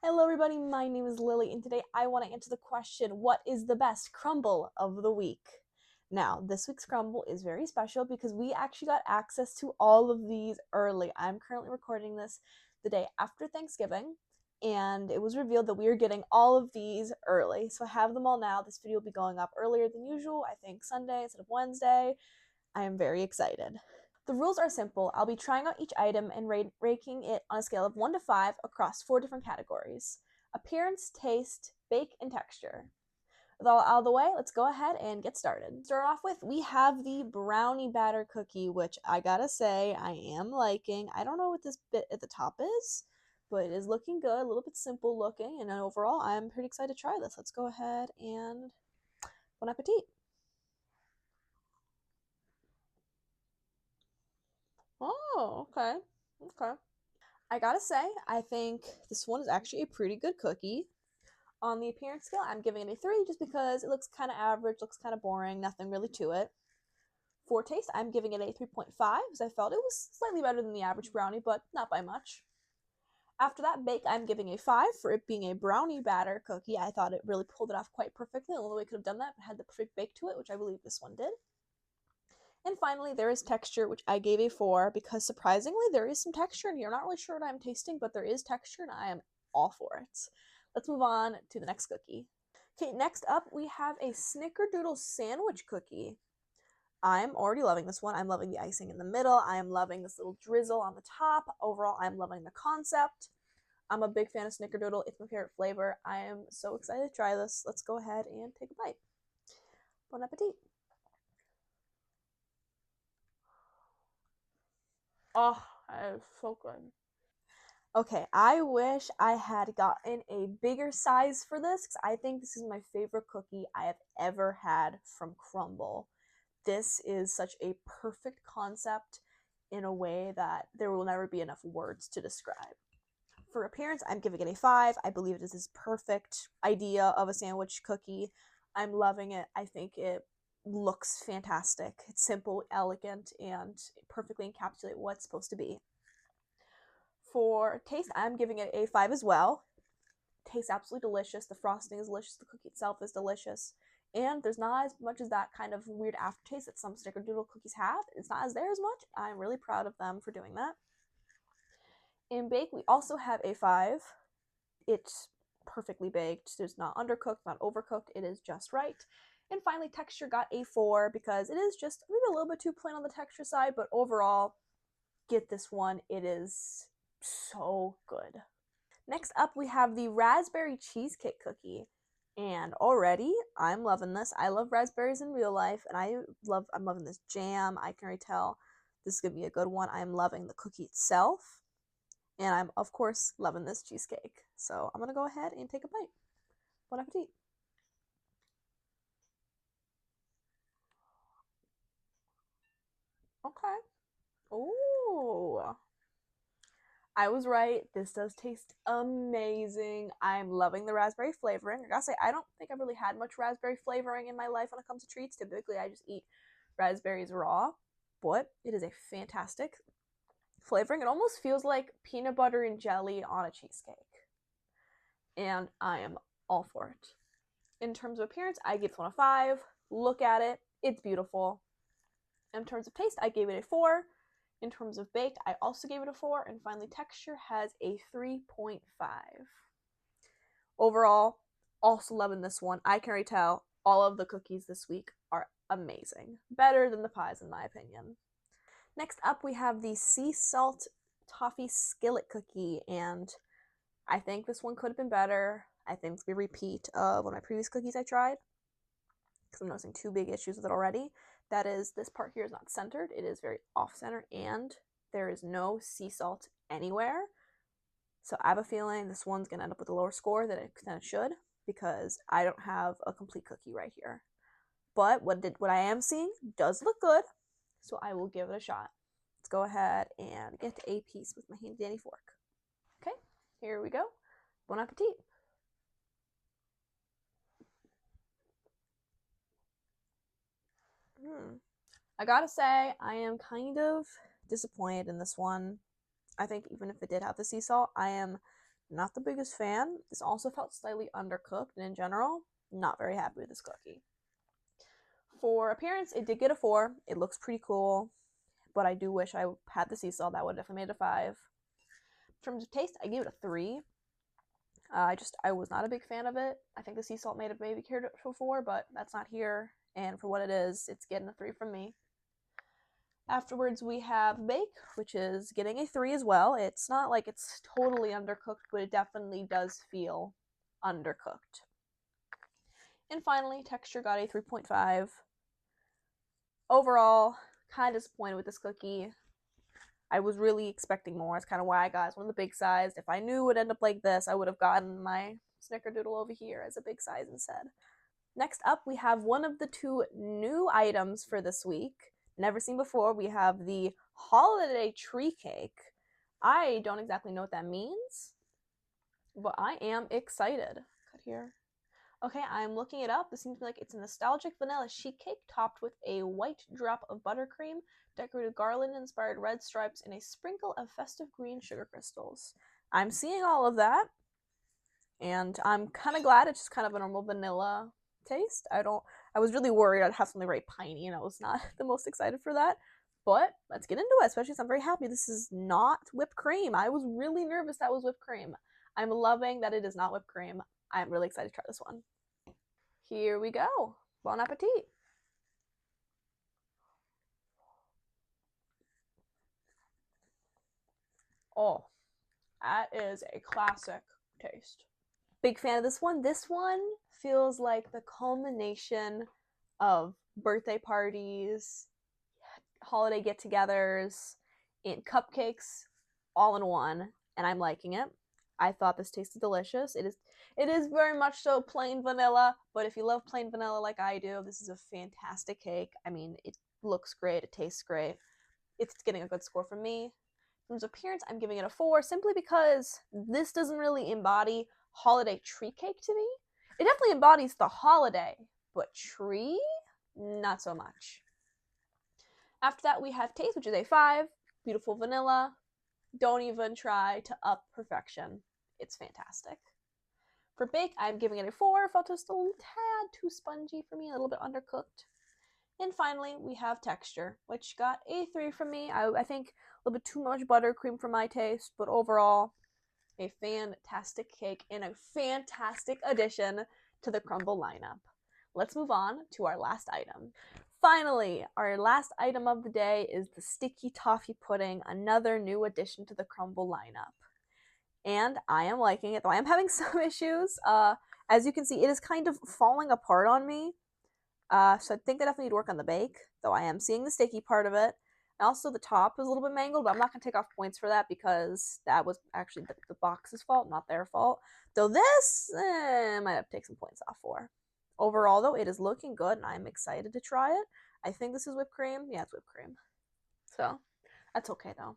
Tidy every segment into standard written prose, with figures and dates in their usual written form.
Hello everybody, my name is Lily and today I want to answer the question, what is the best Crumbl of the week? Now, this week's Crumbl is very special because we actually got access to all of these early. I'm currently recording this the day after Thanksgiving and it was revealed that we are getting all of these early. So I have them all now. This video will be going up earlier than usual, I think Sunday instead of Wednesday. I am very excited. The rules are simple. I'll be trying out each item and ranking it on a scale of 1 to 5 across 4 different categories: appearance, taste, bake, and texture. With all out of the way, let's go ahead and get started. Start off with, we have the brownie batter cookie, which I gotta say I am liking. I don't know what this bit at the top is, but it is looking good, a little bit simple looking, and overall I'm pretty excited to try this. Let's go ahead and bon appetit. Oh, okay. Okay. I gotta say, I think this one is actually a pretty good cookie. On the appearance scale, I'm giving it a 3 just because it looks kind of average, looks kind of boring, nothing really to it. For taste, I'm giving it a 3.5 because I felt it was slightly better than the average brownie, but not by much. After that, bake, I'm giving a 5 for it being a brownie batter cookie. I thought it really pulled it off quite perfectly. The only way it could have done that had the perfect bake to it, which I believe this one did. And finally, there is texture, which I gave a 4 because surprisingly, there is some texture in here. I'm not really sure what I'm tasting, but there is texture and I am all for it. Let's move on to the next cookie. Okay, next up, we have a snickerdoodle sandwich cookie. I'm already loving this one. I'm loving the icing in the middle. I am loving this little drizzle on the top. Overall, I'm loving the concept. I'm a big fan of snickerdoodle. It's my favorite flavor. I am so excited to try this. Let's go ahead and take a bite. Bon appetit. Oh, that is so good. Okay, I wish I had gotten a bigger size for this because I think this is my favorite cookie I have ever had from Crumbl. This is such a perfect concept in a way that there will never be enough words to describe. For appearance, I'm giving it a 5. I believe it is this perfect idea of a sandwich cookie. I'm loving it. I think it looks fantastic. It's simple, elegant, and perfectly encapsulates what it's supposed to be. For taste, I'm giving it a 5 as well. Tastes absolutely delicious. The frosting is delicious. The cookie itself is delicious. And there's not as much as that kind of weird aftertaste that some snickerdoodle cookies have. It's not as there as much. I'm really proud of them for doing that. In bake, we also have a 5. It's perfectly baked. It's not undercooked, not overcooked. It is just right. And finally, texture got a 4 because it is just maybe a little bit too plain on the texture side, but overall, get this one. It is so good. Next up, we have the raspberry cheesecake cookie. And already, I'm loving this. I love raspberries in real life, and I'm loving this jam. I can already tell this is gonna be a good one. I'm loving the cookie itself, and I'm of course loving this cheesecake. So I'm gonna go ahead and take a bite. Bon appetit. Okay. Ooh. I was right. This does taste amazing. I'm loving the raspberry flavoring. I gotta say, I don't think I've really had much raspberry flavoring in my life when it comes to treats. Typically, I just eat raspberries raw, but it is a fantastic flavoring. It almost feels like peanut butter and jelly on a cheesecake, and I am all for it. In terms of appearance, I give this one a 5. Look at it, it's beautiful. In terms of taste, I gave it a 4. In terms of bake, I also gave it a 4. And finally, texture has a 3.5. Overall, also loving this one. I can already tell all of the cookies this week are amazing. Better than the pies, in my opinion. Next up, we have the sea salt toffee skillet cookie. And I think this one could have been better. I think it's a repeat of one of my previous cookies I tried because I'm noticing 2 big issues with it already. That is, this part here is not centered. It is very off-center, and there is no sea salt anywhere. So I have a feeling this one's going to end up with a lower score than it should because I don't have a complete cookie right here. But what I am seeing does look good, so I will give it a shot. Let's go ahead and get a piece with my handy-dandy fork. Okay, here we go. Bon appetit. I gotta say, I am kind of disappointed in this one. I think even if it did have the sea salt, I am Not the biggest fan. This also felt slightly undercooked, and in general, not very happy with this cookie. For appearance, it did get a 4. It looks pretty cool, but I do wish I had the sea salt. That would have definitely made it a 5. In terms of taste, I gave it a 3. I was not a big fan of it. I think the sea salt made it maybe carried it to a 4, but that's not here. And for what it is, it's getting a 3 from me. Afterwards, we have bake, which is getting a 3 as well. It's not like it's totally undercooked, but it definitely does feel undercooked. And finally, texture got a 3.5. Overall, kind of disappointed with this cookie. I was really expecting more. That's kind of why I got one of the big size. If I knew it would end up like this, I would have gotten my snickerdoodle over here as a big size instead. Next up, we have one of the 2 new items for this week. Never seen before. We have the holiday tree cake. I don't exactly know what that means, but I am excited. Cut here. Okay, I'm looking it up. This seems like it's a nostalgic vanilla sheet cake topped with a white drop of buttercream, decorated garland-inspired red stripes, and a sprinkle of festive green sugar crystals. I'm seeing all of that, and I'm kind of glad it's just kind of a normal vanilla taste. I was really worried I'd have something very piney, and I was not the most excited for that. But let's get into it, especially since I'm very happy this is not whipped cream. I was really nervous that was whipped cream. I'm loving that it is not whipped cream. I'm really excited to try this one. Here we go. Bon appetit. Oh, that is a classic taste. Big fan of this one. This one feels like the culmination of birthday parties, holiday get-togethers, and cupcakes all in one, and I'm liking it. I thought this tasted delicious. It is very much so plain vanilla, but if you love plain vanilla like I do, this is a fantastic cake. I mean, it looks great, it tastes great. It's getting a good score from me. In terms of appearance, I'm giving it a 4 simply because this doesn't really embody holiday tree cake to me. It definitely embodies the holiday, but tree? Not so much. After that, we have taste, which is a 5. Beautiful vanilla. Don't even try to up perfection. It's fantastic. For bake, I'm giving it a 4. Felt just a tad too spongy for me, a little bit undercooked. And finally, we have texture, which got a 3 from me. I think a little bit too much buttercream for my taste, but overall, a fantastic cake and a fantastic addition to the Crumbl lineup. Let's move on to our last item. Finally, our last item of the day is the sticky toffee pudding, another new addition to the Crumbl lineup. And I am liking it, though I am having some issues. As you can see, it is kind of falling apart on me. So I think I definitely need to work on the bake, though I am seeing the sticky part of it. And also the top is a little bit mangled, but I'm not going to take off points for that because that was actually the box's fault, not their fault. Though this, I might have to take some points off for. Overall, though, it is looking good, and I'm excited to try it. I think this is whipped cream. Yeah, it's whipped cream. So, that's okay, though.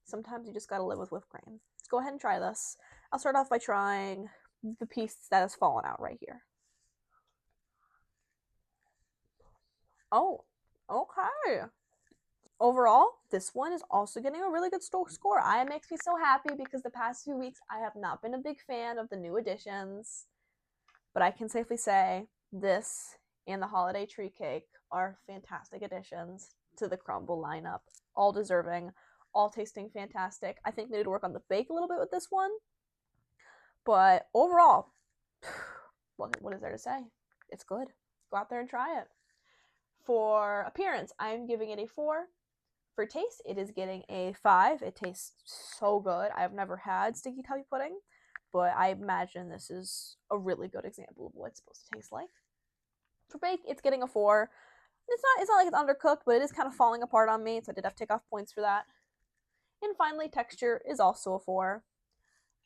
Sometimes you just gotta live with whipped cream. Let's go ahead and try this. I'll start off by trying the piece that has fallen out right here. Oh, okay. Overall, this one is also getting a really good score. It makes me so happy because the past few weeks I have not been a big fan of the new additions. But I can safely say this and the holiday tree cake are fantastic additions to the Crumbl lineup. All deserving, all tasting fantastic. I think they need to work on the bake a little bit with this one. But overall, what is there to say? It's good. Go out there and try it. For appearance, I'm giving it a 4. For taste, it is getting a 5. It tastes so good. I've never had sticky toffee pudding, but I imagine this is a really good example of what it's supposed to taste like. For bake, it's getting a 4. It's not like it's undercooked, but it is kind of falling apart on me, so I did have to take off points for that. And finally, texture is also a 4.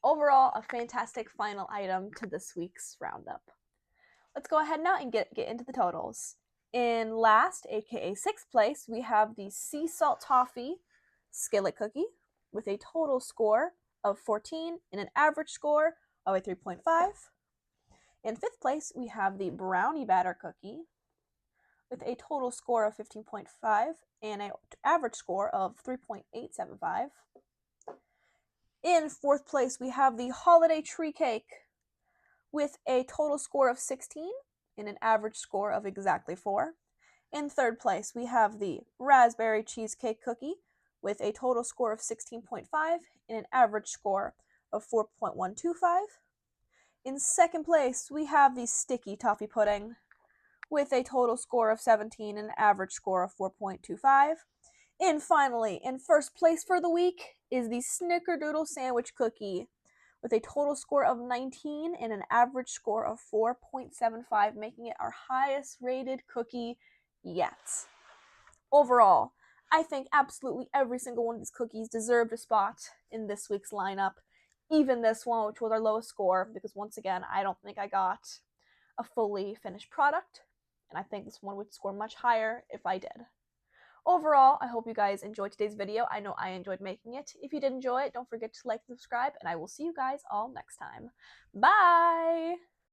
Overall, a fantastic final item to this week's roundup. Let's go ahead now and get into the totals. In last, aka 6th place, we have the sea salt toffee skillet cookie with a total score of 14 and an average score of a 3.5. In 5th place, we have the brownie batter cookie with a total score of 15.5 and an average score of 3.875. In fourth place, we have the holiday tree cake with a total score of 16 and an average score of exactly 4. In third place, we have the raspberry cheesecake cookie with a total score of 16.5 and an average score of 4.125. In second place, we have the sticky toffee pudding with a total score of 17 and an average score of 4.25. And finally, in first place for the week is the snickerdoodle sandwich cookie with a total score of 19 and an average score of 4.75, making it our highest rated cookie yet. Overall, I think absolutely every single one of these cookies deserved a spot in this week's lineup, even this one, which was our lowest score, because once again, I don't think I got a fully finished product, and I think this one would score much higher if I did. Overall, I hope you guys enjoyed today's video. I know I enjoyed making it. If you did enjoy it, don't forget to like and subscribe, and I will see you guys all next time. Bye!